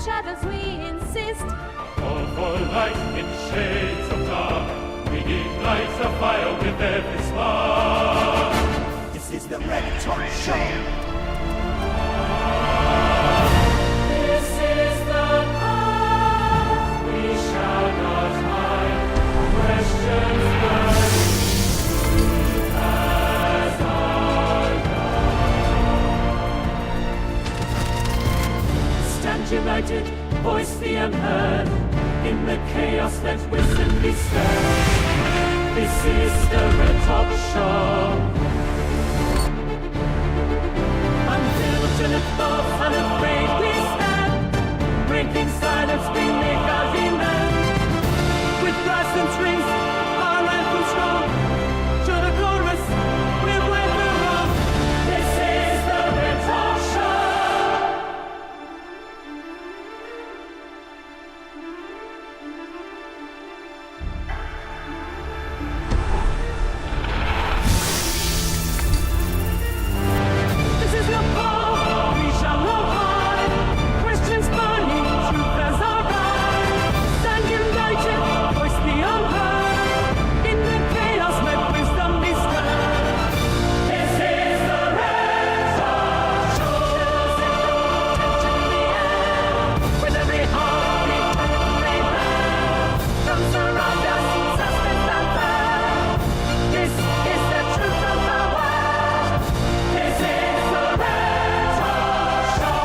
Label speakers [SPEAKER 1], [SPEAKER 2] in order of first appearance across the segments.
[SPEAKER 1] shadows we insist.
[SPEAKER 2] All for light in shades of dark. We ignite a fire with every spark.
[SPEAKER 3] This is the Red Talk Show.
[SPEAKER 2] This is the path we shall not hide. Questions burning as our guide. Stand united, voice the unheard. In the chaos let wisdom be stirred. This is the Red Talk Show. Undiligent, both unafraid we stand. Breaking silence we make our demand. With brass and strings, our anthem strong. To the chorus, we've led the wrong. This is the Red Talk Show. This is the call, we shall not hide. Questions burning, truth as our guide. Stand united, voice the unheard. In the chaos, let wisdom be stirred. This is the Red Talk Show. Tension in the air, with every heartbeat and layman. From surround us, suspense and fear. This is the truth of the world. This is the Red Talk Show.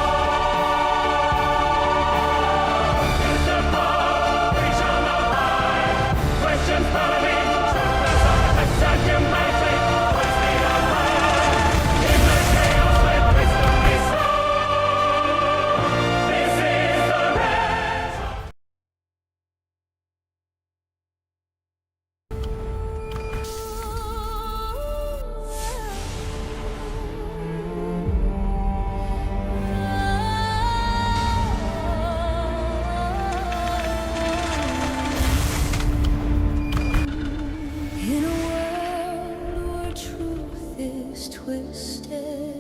[SPEAKER 2] Is the path we shall not hide. Questions burning, truth as our guide. Stand united, voice the unheard. In the chaos, let wisdom be sown. This is the Red Talk.
[SPEAKER 1] In a world where truth is twisted,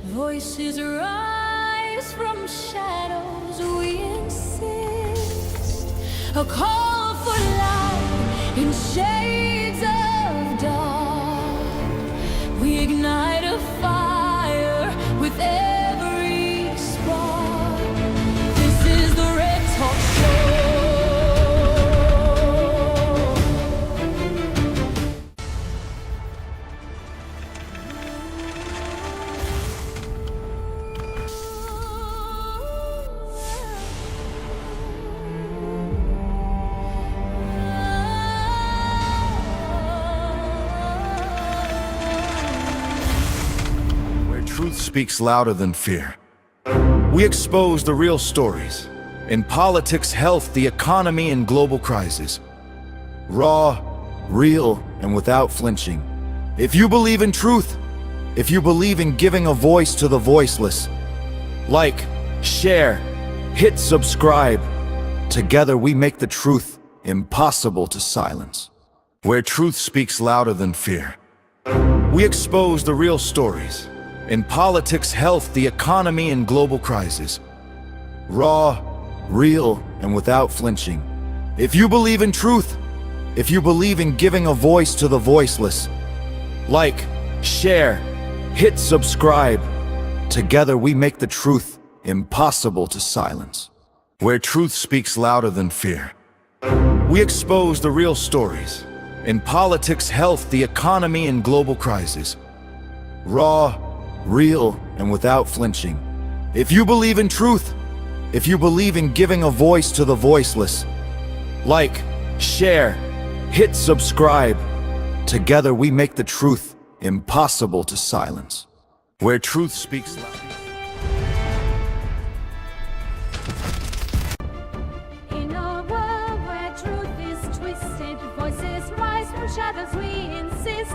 [SPEAKER 1] voices rise from shadows, we insist. A call for light in shades of dark. We ignite a fire with every spark. This is the Red Talk Show.
[SPEAKER 4] Where truth speaks louder than fear. We expose the real stories. In politics, health, the economy, and global crises. Raw, real, and without flinching. If you believe in truth, if you believe in giving a voice to the voiceless, like, share, hit subscribe. Together we make the truth impossible to silence. Where truth speaks louder than fear. We expose the real stories. In politics, health, the economy, and global crises. Raw, real, and without flinching. If you believe in truth, if you believe in giving a voice to the voiceless, like, share, hit subscribe. Together we make the truth impossible to silence. Where truth speaks louder than fear. We expose the real stories. In politics, health, the economy, and global crises. Raw, real, and without flinching. If you believe in truth, if you believe in giving a voice to the voiceless, like, share, hit subscribe. Together we make the truth impossible to silence. Where truth speaks loud.
[SPEAKER 1] In a world where truth is twisted, voices rise from shadows, we insist.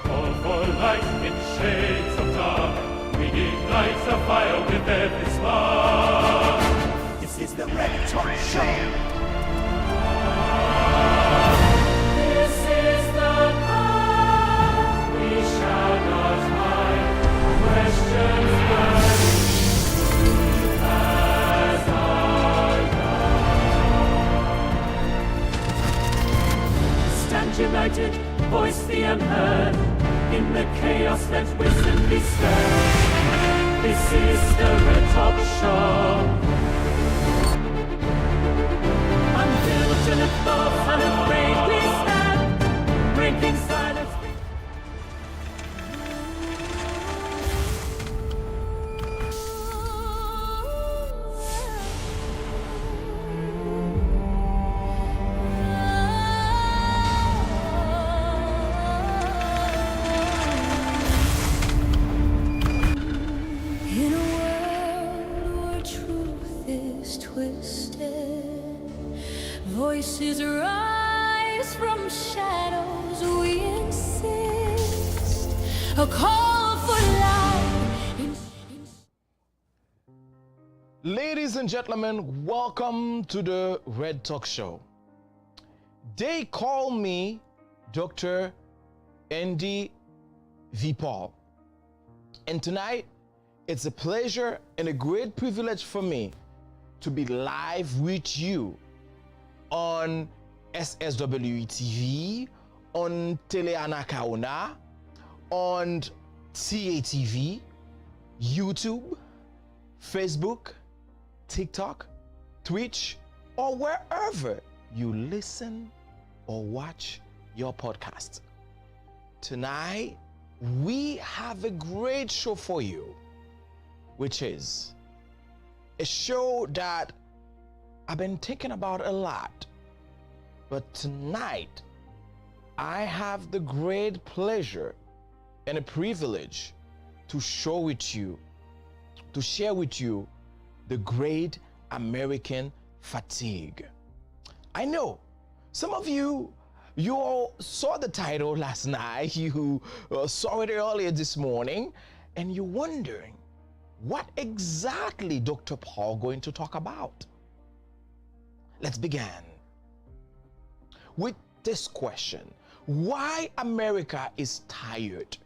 [SPEAKER 2] All for light in shades of dark. We ignite a fire with every spark.
[SPEAKER 3] This is the Red Talk Show.
[SPEAKER 2] This is the path we shall not hide. Questions burning as united, voice the unheard. In the chaos, let wisdom be stirred. This is the Red Top Show. Undiligent, both unafraid, we stand, breaking silence.
[SPEAKER 1] In a world where truth is twisted, voices rise from shadows. We insist a call for light.
[SPEAKER 5] Ladies and gentlemen, welcome to the Red Talk Show. They call me Dr. ENDY V. Paul. And tonight, it's a pleasure and a great privilege for me to be live with you on SSWE TV, on Tele Anakaona, on TATV, YouTube, Facebook, TikTok, Twitch, or wherever you listen or watch your podcast. Tonight, we have a great show for you, which is a show that I've been thinking about a lot. But tonight, I have the great pleasure and a privilege to share with you the great American fatigue. I know some of you all saw the title last night, you saw it earlier this morning, and you're wondering, what exactly Dr. Paul going to talk about? Let's begin with this question. Why America is tired,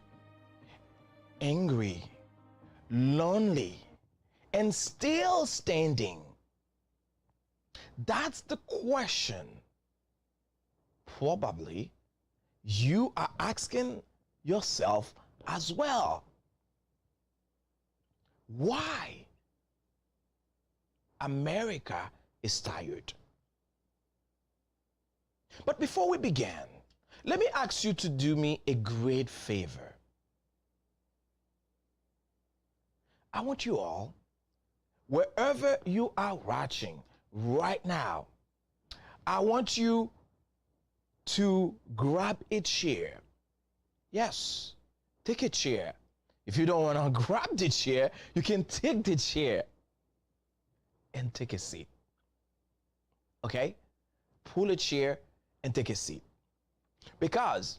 [SPEAKER 5] angry, lonely, and still standing? That's the question probably you are asking yourself as well. Why America is tired? But before we begin, let me ask you to do me a great favor. I want you all, wherever you are watching right now, I want you to grab a chair. Yes, take a chair. If you don't want to grab the chair, you can take the chair and take a seat. Okay? Pull a chair and take a seat. Because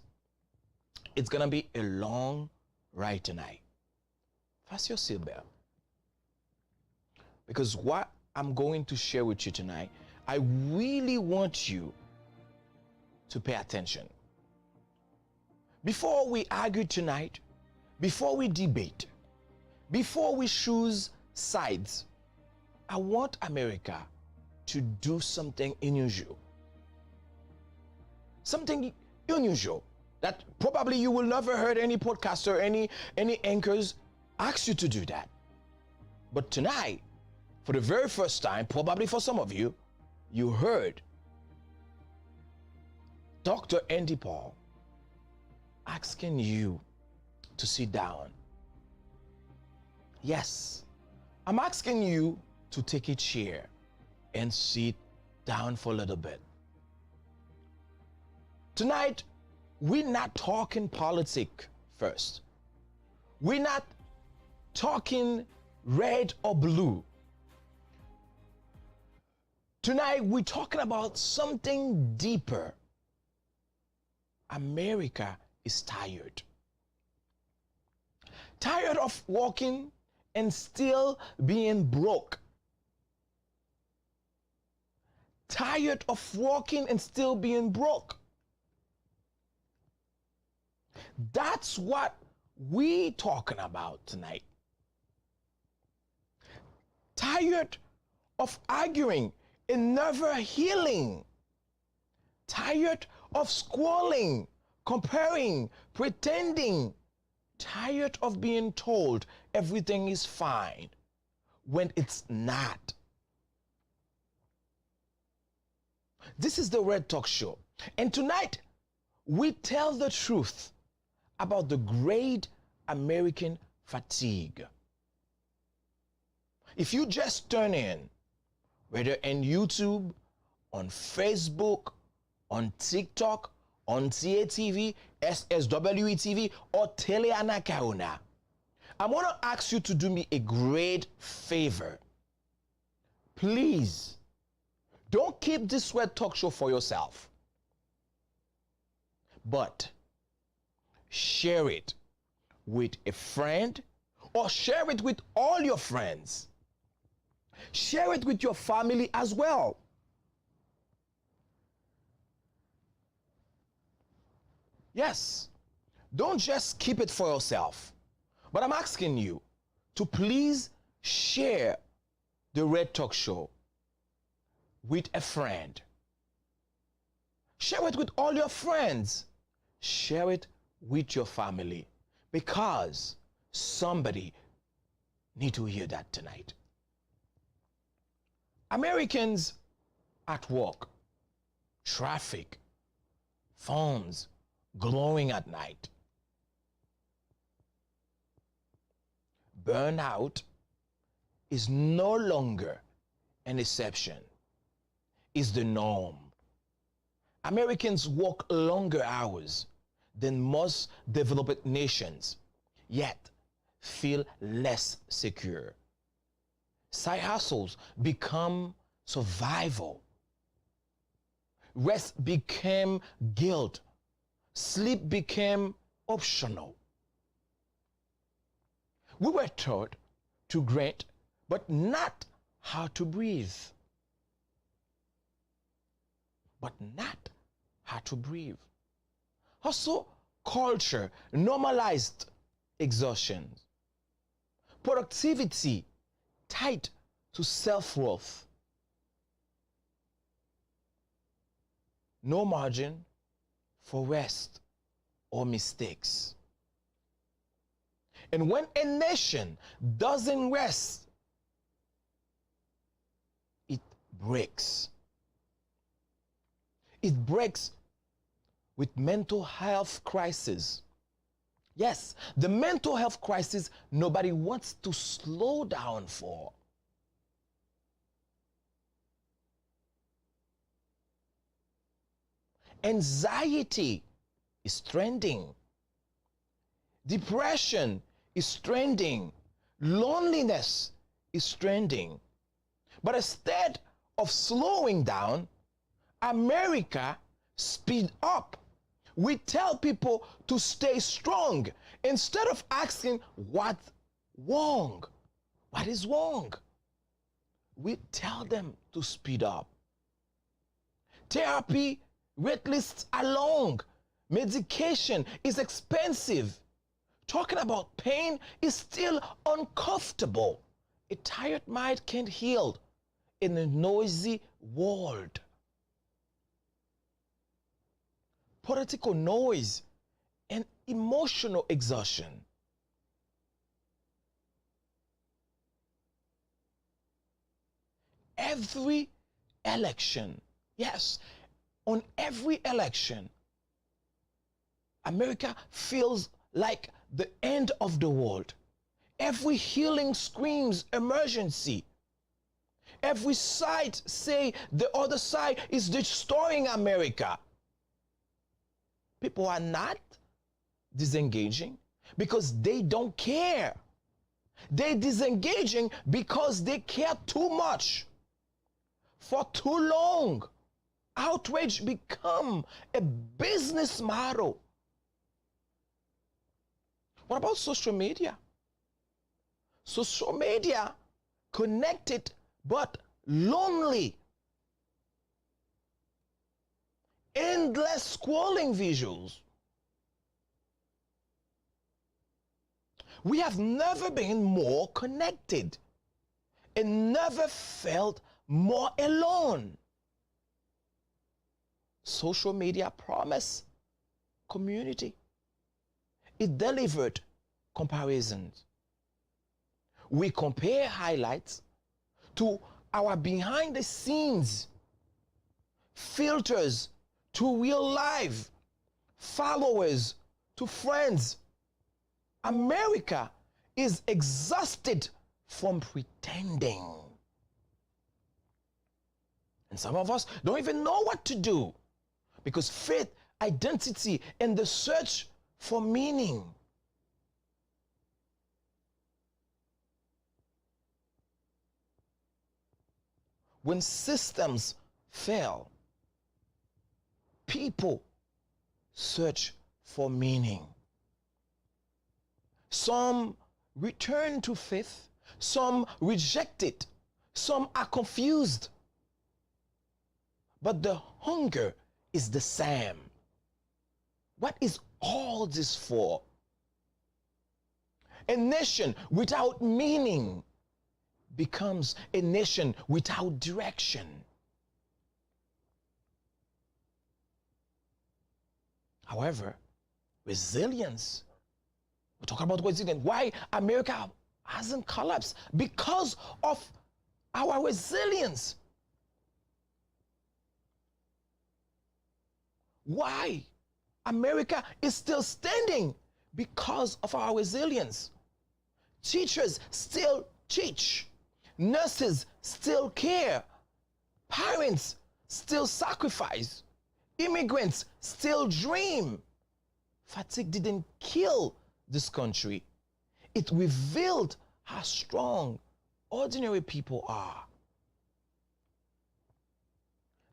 [SPEAKER 5] it's going to be a long ride tonight. Fasten your seatbelt. Because what I'm going to share with you tonight, I really want you to pay attention. Before we argue tonight, before we debate, before we choose sides, I want America to do something unusual. Something unusual that probably you will never heard any podcaster, any anchors ask you to do that. But tonight, for the very first time, probably for some of you, you heard Dr. ENDY Paul asking you to sit down. Yes, I'm asking you to take a chair and sit down for a little bit. Tonight, we're not talking politics first. We're not talking red or blue. Tonight, we're talking about something deeper. America is tired. Tired of walking and still being broke. Tired of walking and still being broke. That's what we talking about tonight. Tired of arguing and never healing. Tired of squalling, comparing, pretending, tired of being told everything is fine when it's not. This is the Red Talk Show, and tonight we tell the truth about the great American fatigue. If you just turn in, whether in YouTube, on Facebook, on TikTok, on TATV, SSWE TV, or Teleanakauna, I want to ask you to do me a great favor. Please, don't keep this Red Talk Show for yourself, but share it with a friend or share it with all your friends. Share it with your family as well. Yes, don't just keep it for yourself, but I'm asking you to please share the Red Talk Show with a friend. Share it with all your friends. Share it with your family, because somebody need to hear that tonight. Americans at work, traffic, phones glowing at night. Burnout is no longer an exception, it's the norm. Americans work longer hours than most developed nations, yet feel less secure. Side hustles become survival. Rest became guilt. Sleep became optional. We were taught to grant, but not how to breathe. But not how to breathe. Also, culture normalized exhaustion. Productivity tied to self-worth. No margin for rest or mistakes. And when a nation doesn't rest, it breaks. It breaks with mental health crisis. Yes, the mental health crisis nobody wants to slow down for. Anxiety is trending. Depression is trending. Loneliness is trending. But instead of slowing down, America speed up. We tell people to stay strong instead of asking what's wrong. What is wrong? We tell them to speed up. Therapy wait lists are long. Medication is expensive. Talking about pain is still uncomfortable. A tired mind can't heal in a noisy world. Political noise and emotional exhaustion. Every election, yes, on every election, America feels like the end of the world. Every healing screams emergency. Every side say the other side is destroying America. People are not disengaging because they don't care. They're disengaging because they care too much. For too long, outrage become a business model. What about social media? Social media connected but lonely. Endless scrolling visuals. We have never been more connected and never felt more alone. social media promised community. It delivered comparisons. We compare highlights to our behind the scenes, filters to real life, followers to friends. America is exhausted from pretending. And some of us don't even know what to do because faith, identity, and the search for meaning. When systems fail, people search for meaning. Some return to faith, some reject it, some are confused. But the hunger is the same. What is all this for? A nation without meaning becomes a nation without direction. However, resilience, we're talking about resilience. Why America hasn't collapsed? Because of our resilience. Why America is still standing? Because of our resilience. Teachers still teach. Nurses still care. Parents still sacrifice. Immigrants still dream. Fatigue didn't kill this country. It revealed how strong ordinary people are.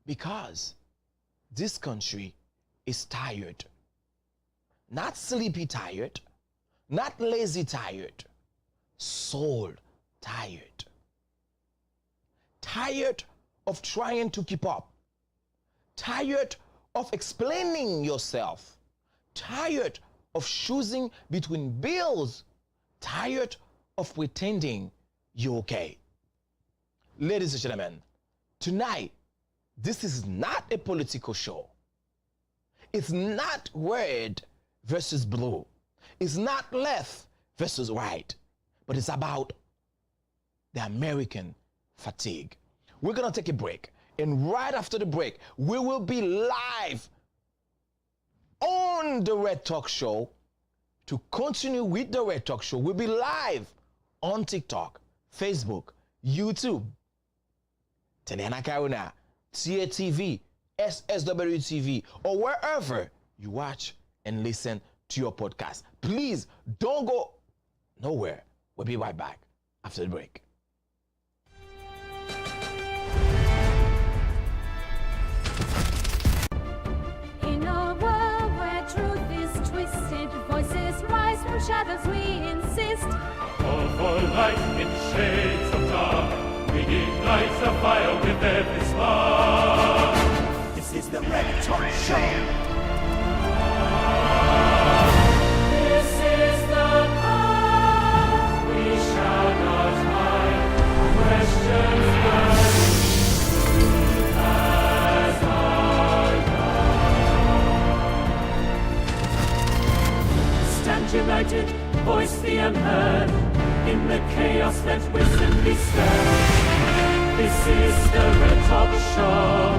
[SPEAKER 5] Because this country is tired. Not sleepy tired, not lazy tired, soul tired. Tired of trying to keep up. Tired of explaining yourself. Tired of choosing between bills. Tired of pretending you're okay. Ladies and gentlemen, tonight, this is not a political show. It's not red versus blue. It's not left versus right. But it's about the American fatigue. We're going to take a break. And right after the break, we will be live on the Red Talk Show. To continue with the Red Talk Show, we'll be live on TikTok, Facebook, YouTube, Teleana Karuna, TA TV, SSW TV, or wherever you watch and listen to your podcast. Please don't go nowhere. We'll be right back after the break.
[SPEAKER 1] In a world where truth is twisted, voices rise from shadows, we insist.
[SPEAKER 2] All for light in shades of dark. We ignite the fire with every spark.
[SPEAKER 3] This is the Red Talk Show.
[SPEAKER 2] This is the path we shall not hide. Questions burning as our guide. Stand united, voice the unheard. In the chaos that will simply stir. This is the Red Talk Show.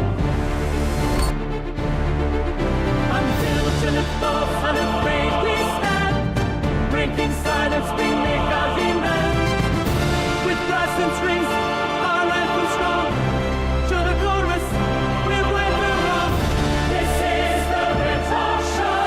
[SPEAKER 2] Unfiltered, unafraid we stand. Breaking silence, we make our demand. With brass and strings, our anthem strong. To the chorus, we went wrong. This is the Red Talk Show.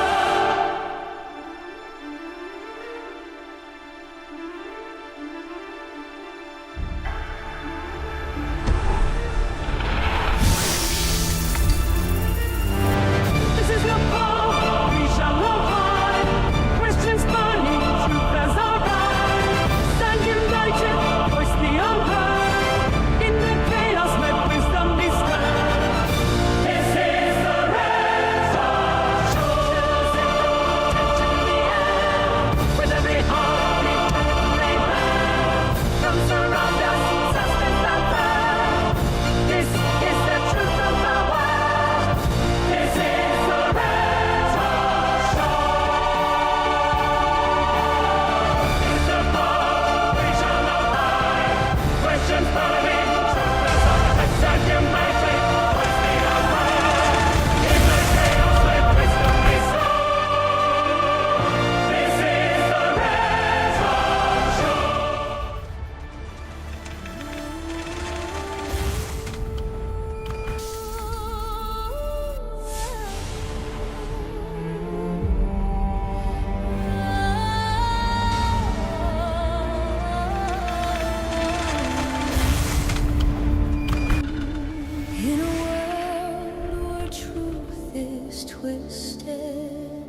[SPEAKER 1] twisted,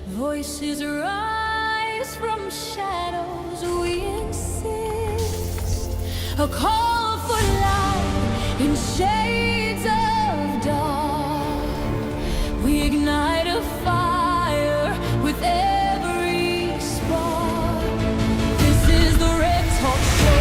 [SPEAKER 1] voices rise from shadows. We insist, a call for light in shades of dark. We ignite a fire with every spark. This is the Red Talk Show.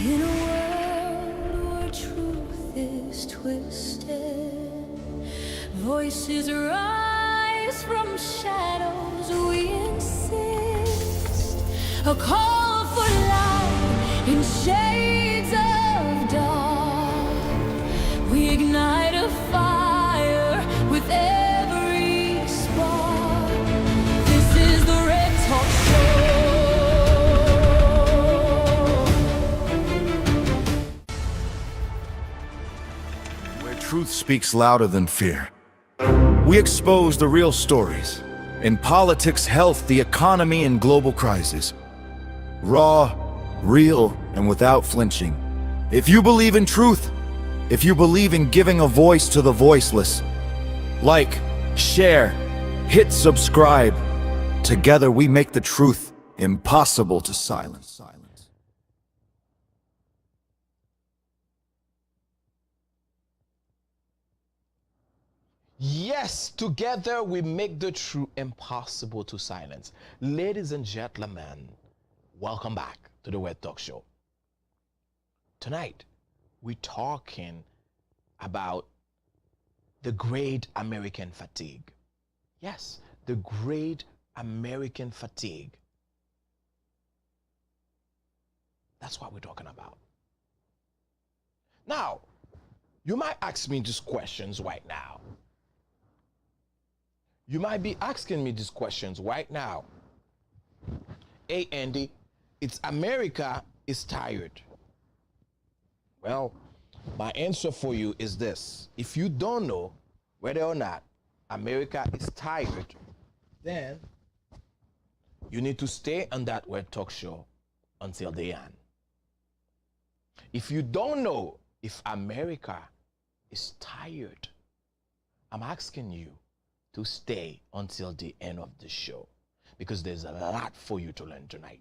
[SPEAKER 1] In a world where truth is twisted, voices rise from shadows. We insist, a call for light in shades of dark. We ignite a fire with every spark. This is the Red Talk Show.
[SPEAKER 4] Where truth speaks louder than fear. We expose the real stories. In politics, health, the economy, and global crisis. Raw, real, and without flinching. If you believe in truth, if you believe in giving a voice to the voiceless, like, share, hit subscribe. Together we make the truth impossible to silence.
[SPEAKER 5] Yes, together we make the truth impossible to silence. Ladies and gentlemen, welcome back to the Red Talk Show. Tonight, we're talking about the great American fatigue. Yes, the great American fatigue. That's what we're talking about. Now, you might ask me these questions right now. You might be asking me these questions right now. Hey, Andy, it's America is tired. Well, my answer for you is this. If you don't know whether or not America is tired, then you need to stay on that Red Talk Show until the end. If you don't know if America is tired, I'm asking you to stay until the end of the show because there's a lot for you to learn tonight.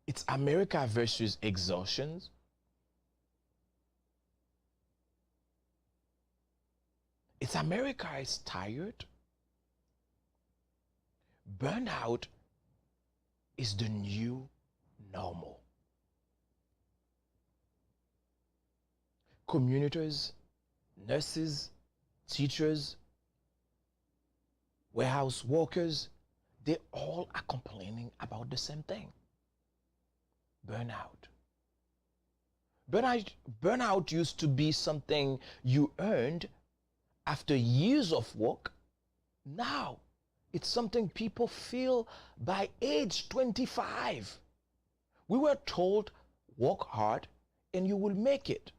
[SPEAKER 5] It's America versus exhaustion. It's America is tired. Burnout is the new normal. Communicators, nurses, teachers, warehouse workers, they all are complaining about the same thing. Burnout. Burnout used to be something you earned after years of work. Now, it's something people feel by age 25. We were told, work hard and you will make it.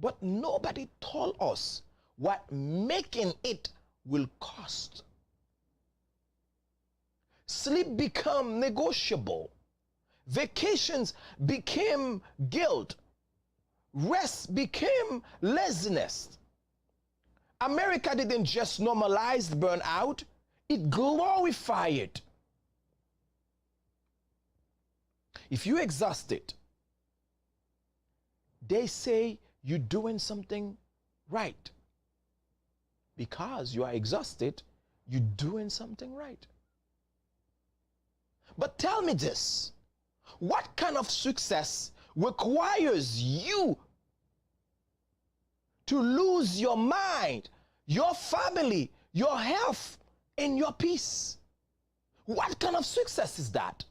[SPEAKER 5] But nobody told us what making it will cost. Sleep became negotiable. Vacations became guilt. Rest became laziness. America didn't just normalize burnout, it glorified it. If you're exhausted, they say you're doing something right. Because you are exhausted, you're doing something right. But tell me this, what kind of success requires you to lose your mind, your family, your health, and your peace? What kind of success is that?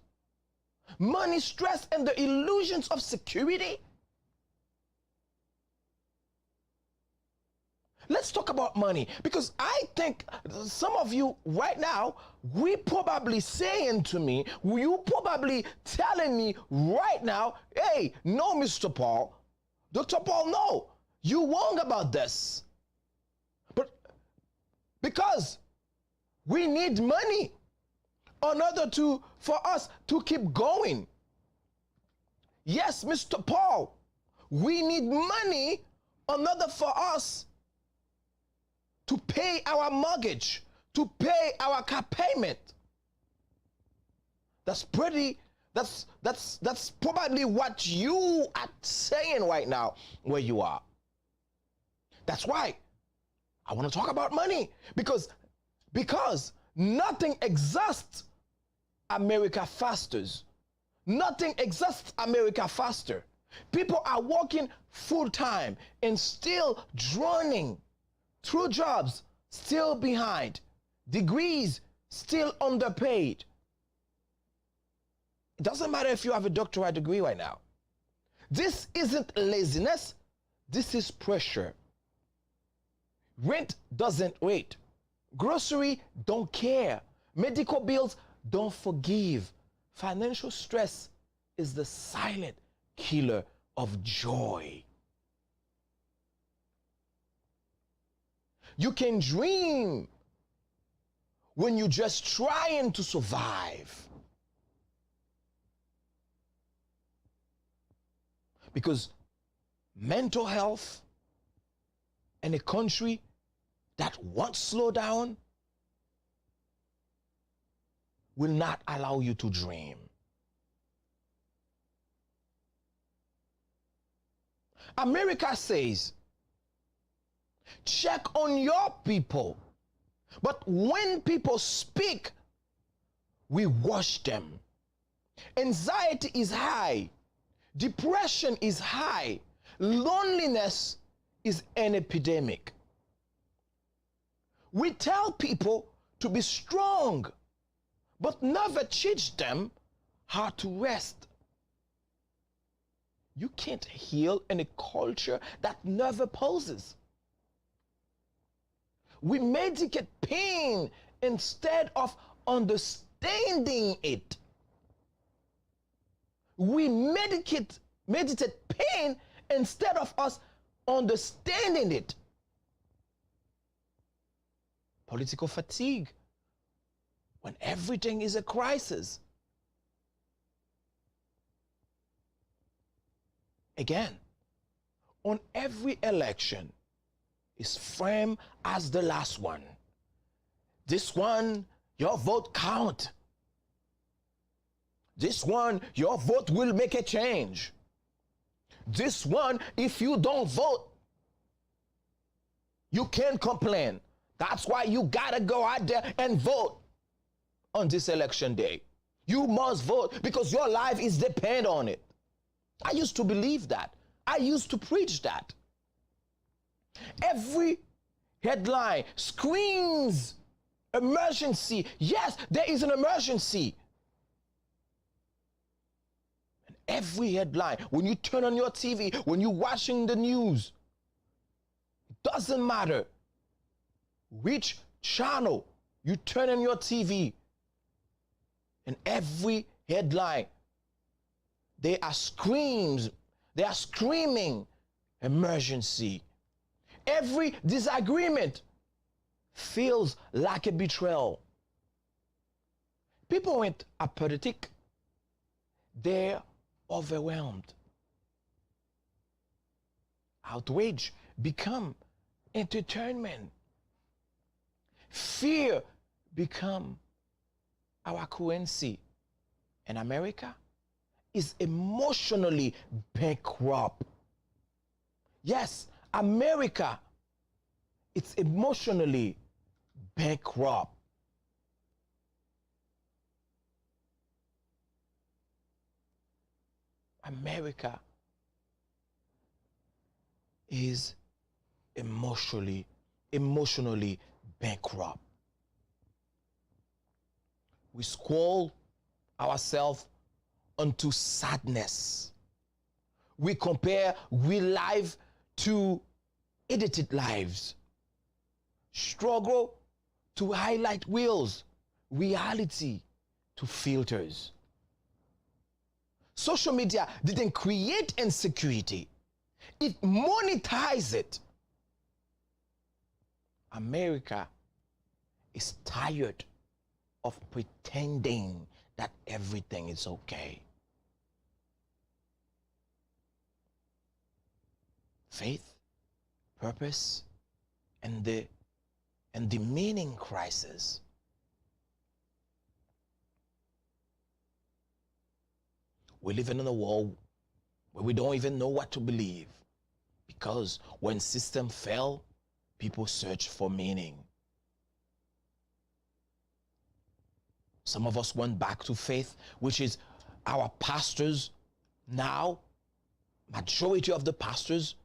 [SPEAKER 5] Money, stress, and the illusions of security? Let's talk about money, because I think some of you right now, we probably saying to me, you probably telling me right now, hey, no, Mr. Paul, Dr. Paul, no, you wrong about this. But because we need money in order for us to keep going. Yes, Mr. Paul, we need money in order for us to pay our mortgage, to pay our car payment. That's probably what you are saying right now where you are. That's why I want to talk about money, because nothing exhausts America faster. Nothing exhausts America faster. People are working full time and still drowning through jobs, still behind, degrees still underpaid. It doesn't matter if you have a doctorate degree right now. This isn't laziness, this is pressure. Rent doesn't wait. Grocery don't care. Medical bills don't forgive. Financial stress is the silent killer of joy. You can dream when you're just trying to survive. Because mental health in a country that won't slow down will not allow you to dream. America says, check on your people. But when people speak, we wash them. Anxiety is high. Depression is high. Loneliness is an epidemic. We tell people to be strong, but never teach them how to rest. You can't heal in a culture that never pauses. We medicate pain instead of understanding it. We meditate pain instead of us understanding it. Political fatigue, when everything is a crisis. Again, on every election is framed as the last one. This one, your vote count. This one, your vote will make a change. This one, if you don't vote, you can't complain. That's why you gotta go out there and vote on this election day. You must vote because your life is dependent on it. I used to believe that. I used to preach that. Every headline screams emergency. Yes, there is an emergency. And every headline, when you turn on your TV, when you're watching the news, it doesn't matter which channel you turn on your TV, and every headline, they are screaming emergency. Every disagreement feels like a betrayal. People aren't apathetic, they're overwhelmed. Outrage become entertainment. Fear become our currency. And America is emotionally bankrupt. Yes, America, it's emotionally bankrupt. America is emotionally bankrupt. We scroll ourselves onto sadness. We compare real life to edited lives. struggle to highlight wheels, reality to filters. Social media didn't create insecurity, it monetized it. America is tired of pretending that everything is okay. Faith, purpose, and the meaning crisis. We're living in a world where we don't even know what to believe, because when system fell, people search for meaning. Some of us went back to faith, which is our pastors now, majority of the pastors,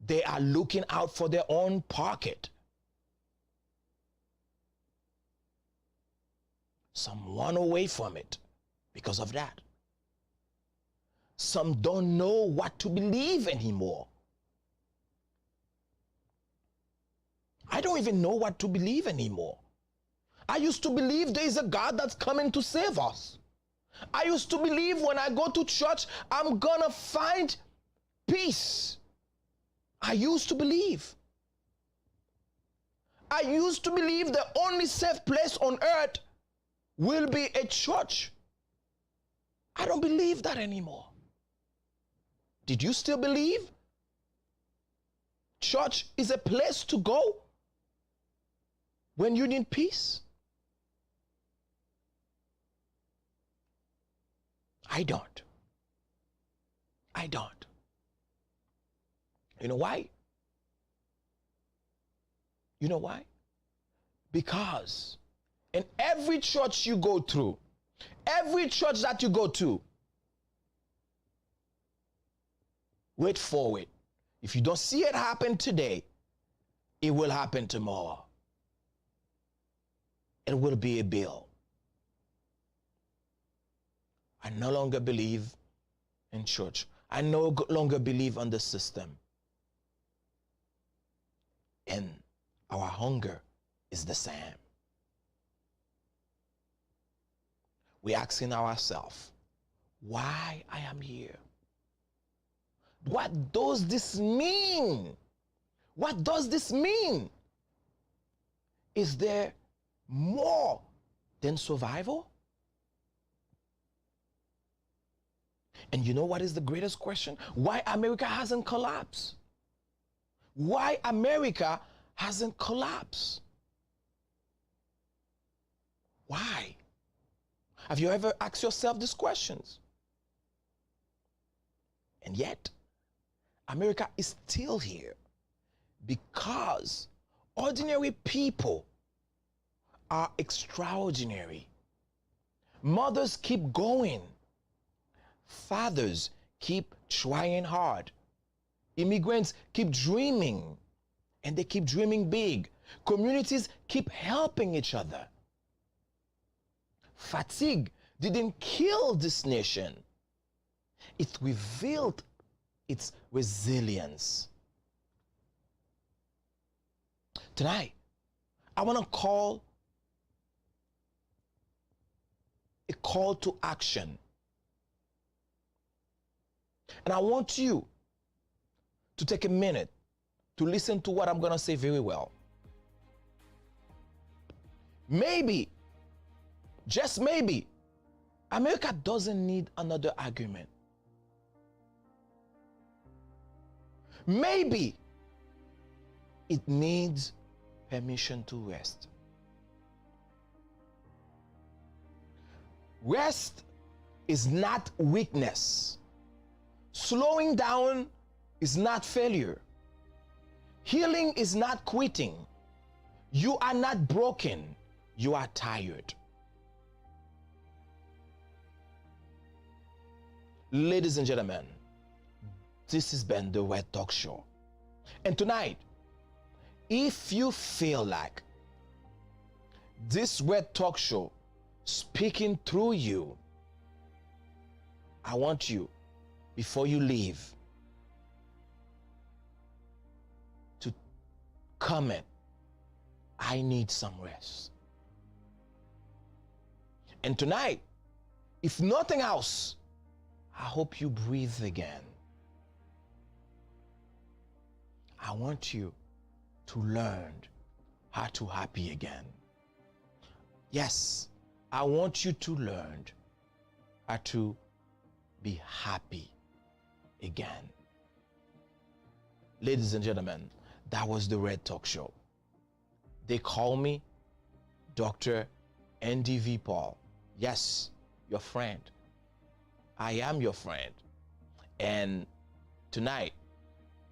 [SPEAKER 5] they are looking out for their own pocket. Some run away from it because of that. Some don't know what to believe anymore. I don't even know what to believe anymore. I used to believe there is a God that's coming to save us. I used to believe when I go to church, I'm gonna find peace. I used to believe. I used to believe the only safe place on earth will be a church. I don't believe that anymore. Did you still believe church is a place to go when you need peace? I don't. I don't. You know why? You know why? Because in every church you go through, every church that you go to, wait for it. If you don't see it happen today, it will happen tomorrow. It will be a bill. I no longer believe in church. I no longer believe on the system. And our hunger is the same. We're asking ourselves, why I am here? What does this mean? What does this mean? Is there more than survival? And you know what is the greatest question? Why America hasn't collapsed? Why America hasn't collapsed? Why? Have you ever asked yourself these questions? And yet, America is still here because ordinary people are extraordinary. Mothers keep going. Fathers keep trying hard. Immigrants keep dreaming, and they keep dreaming big. Communities keep helping each other. Fatigue didn't kill this nation. It revealed its resilience. Tonight, I want to call a call to action. And I want you to take a minute to listen to what I'm going to say very well. Maybe, just maybe, America doesn't need another argument. Maybe it needs permission to rest. Rest is not weakness. Slowing down is not failure. Healing is not quitting. You are not broken. You are tired. Ladies and gentlemen, this has been the Red Talk Show. And tonight, if you feel like this Red Talk Show speaking through you, I want you, before you leave, to coming. I need some rest. And tonight, if nothing else, I hope you breathe again. I want you to learn how to happy again. Yes, I want you to learn how to be happy again. Ladies and gentlemen, that was the Red Talk Show. They call me Dr. ENDY Paul. Yes, your friend. I am your friend. And tonight,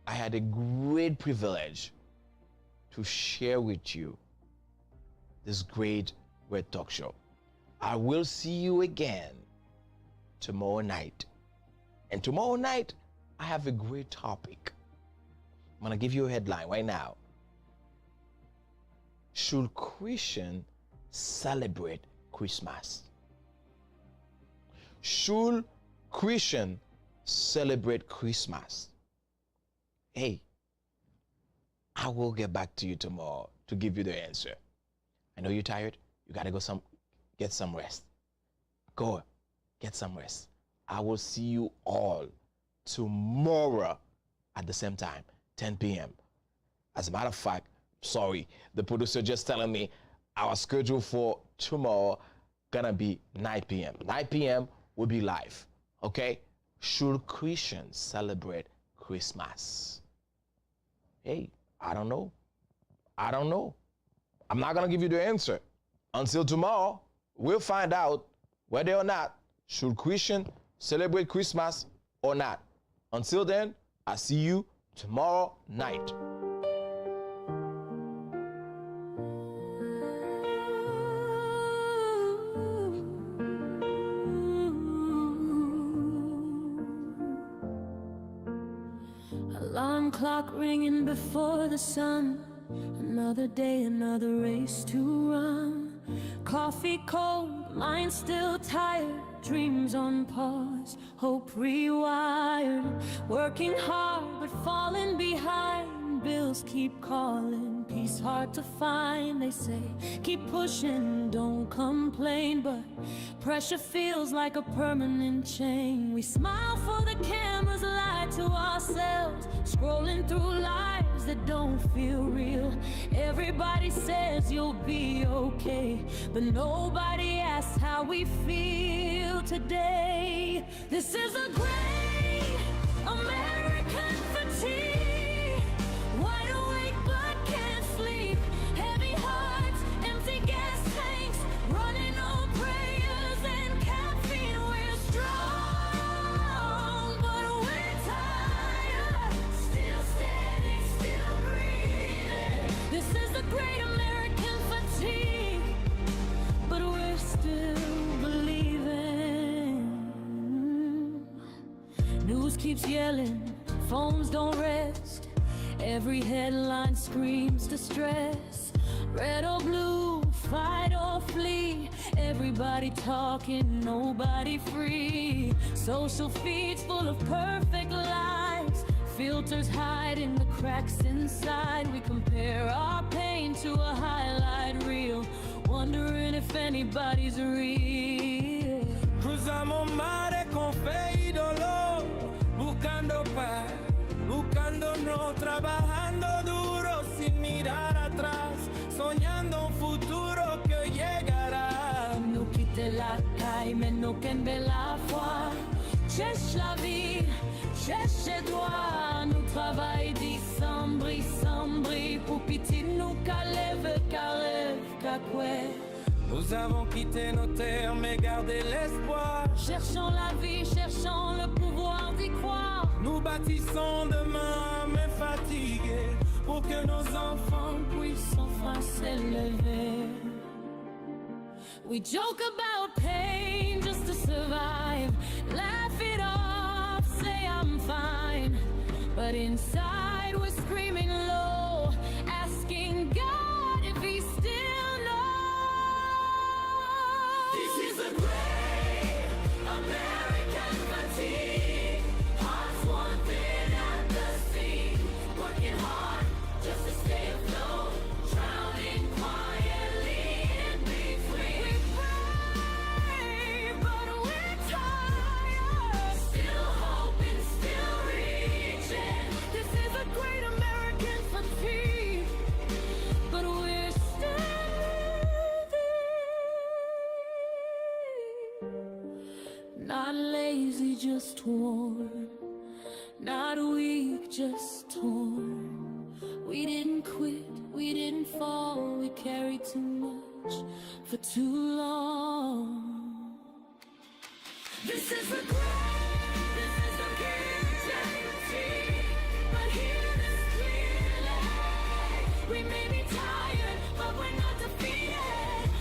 [SPEAKER 5] I had a great privilege to share with you this great Red Talk Show. I will see you again tomorrow night. And tomorrow night, I have a great topic. I'm going to give you a headline right now. Should Christians celebrate Christmas? Should Christians celebrate Christmas? Hey, I will get back to you tomorrow to give you the answer. I know you're tired. You got to go get some rest. Go get some rest. I will see you all tomorrow at the same time, 10 p.m. As a matter of fact, sorry, the producer just telling me our schedule for tomorrow gonna be 9 p.m. 9 p.m. will be live, okay? Should Christians celebrate Christmas? Hey, I don't know. I don't know. I'm not gonna give you the answer. Until tomorrow, we'll find out whether or not should Christians celebrate Christmas or not. Until then, I see you tomorrow night.
[SPEAKER 1] Alarm clock ringing before the sun. Another day, another race to run. Coffee cold, mind still tired. Dreams on pause, hope rewired. Working hard but falling behind. Bills keep calling, peace hard to find. They say keep pushing, don't complain, but pressure feels like a permanent chain. We smile for the cameras, lie to ourselves, scrolling through lives that don't feel real. Everybody says you'll be okay, but nobody asks how we feel today. This is a great American fatigue. Wide awake but can't sleep. Heavy hearts, empty gas tanks, running on prayers and caffeine. We're strong, but we're tired. Still standing, still breathing. This is the great American fatigue, but we're still believing. News keeps yelling, phones don't rest. Every headline screams distress. Red or blue, fight or flee. Everybody talking, nobody free. Social feeds full of perfect lives. Filters hiding the cracks inside. We compare our pain to a highlight reel, wondering if anybody's real.
[SPEAKER 2] Cruzamos mares con fe y dolor, buscando paz, buscándonos, trabajando duro sin mirar atrás, soñando un futuro que hoy llegará.
[SPEAKER 1] Nous quitter la caille, mais nous qu'aimer la foi. Cherche la vie, cherche les droits. Nous travaillons d'issambri, sambri, pour pitié nous qu'à lève, qu'à rêve, qu'à quoi.
[SPEAKER 2] Nous avons quitté nos terres, mais gardé l'espoir.
[SPEAKER 1] Cherchons la vie, cherchons le pouvoir d'y croire.
[SPEAKER 2] Nous bâtissons demain, mais fatigués, pour que nos enfants puissent
[SPEAKER 1] Enfin s'élever. We joke about pain just to survive. Laugh it off, say I'm fine. But inside we're screaming low, asking God if he still knows. This is a great American fatigue. Hearts wanting at the sea, working hard just to stay afloat. just worn. Not weak, just torn. We didn't quit, we didn't fall. We carried too much for too long. This is regret, this is the guilty. But hear this clearly. We may be tired, but we're not defeated.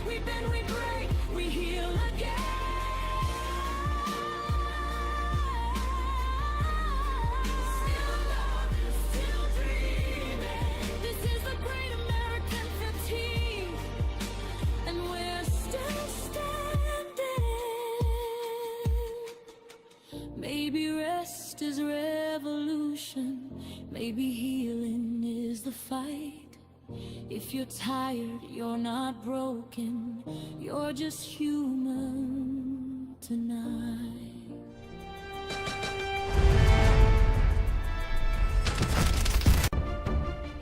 [SPEAKER 1] We bend, we break, we heal again. Still loving, still dreaming. This is the great American 15, and we're still standing. Maybe rest is revolution. Maybe healing is the fight. If you're tired, you're not broken. You're just human tonight.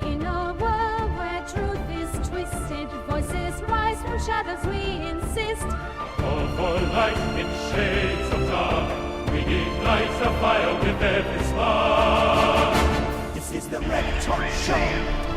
[SPEAKER 2] In a world where truth is twisted, voices rise from shadows, we insist.
[SPEAKER 6] Call for light in shades of dark. We ignite the fire with every spark.
[SPEAKER 3] This is the Red Torch Show.